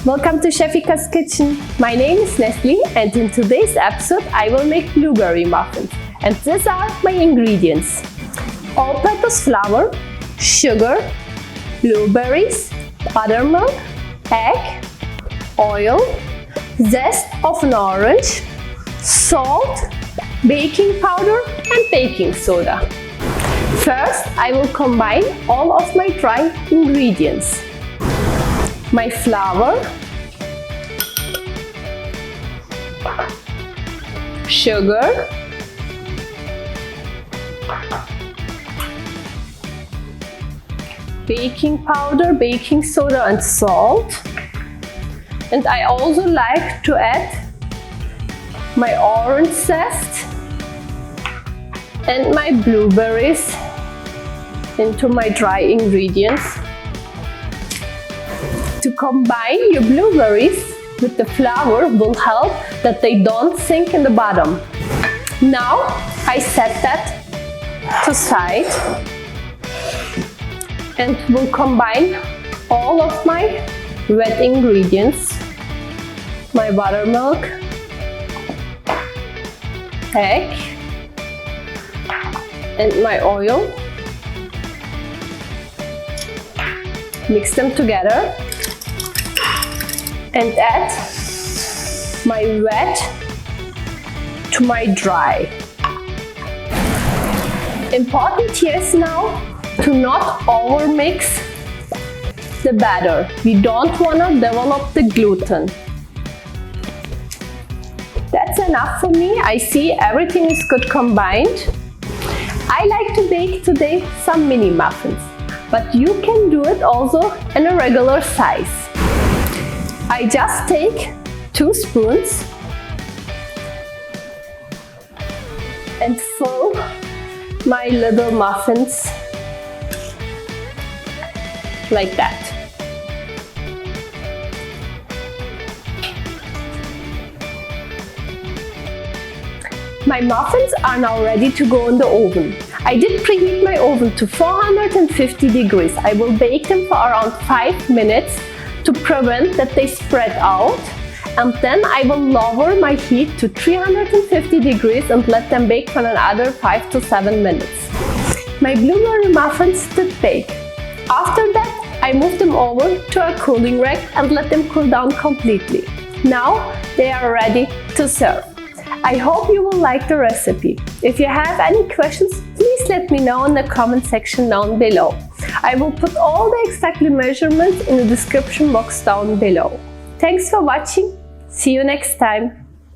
Welcome to Chefikas kitchen. My name is Nestle and in today's episode I will make blueberry muffins. And these are my ingredients. All-purpose flour, sugar, blueberries, buttermilk, egg, oil, zest of an orange, salt, baking powder and baking soda. First, I will combine all of my dry ingredients. My flour, sugar, baking powder, baking soda and salt. And I also like to add my orange zest and my blueberries into my dry ingredients. To combine your blueberries with the flour will help that they don't sink in the bottom. Now I set that to side and will combine all of my wet ingredients, my buttermilk, egg and my oil. Mix them together and add my wet to my dry. Important here is now to not overmix the batter. We don't want to develop the gluten. That's enough for me. I see everything is good combined. I like to bake today some mini muffins, but you can do it also in a regular size. I just take 2 spoons and fill my little muffins like that. My muffins are now ready to go in the oven. I did preheat my oven to 450 degrees. I will bake them for around 5 minutes to prevent that they spread out, and then I will lower my heat to 350 degrees and let them bake for another 5 to 7 minutes. My blueberry muffins did bake. After that, I moved them over to a cooling rack and let them cool down completely. Now they are ready to serve. I hope you will like the recipe. If you have any questions, please let me know in the comment section down below. I will put all the exact measurements in the description box down below. Thanks for watching. See you next time.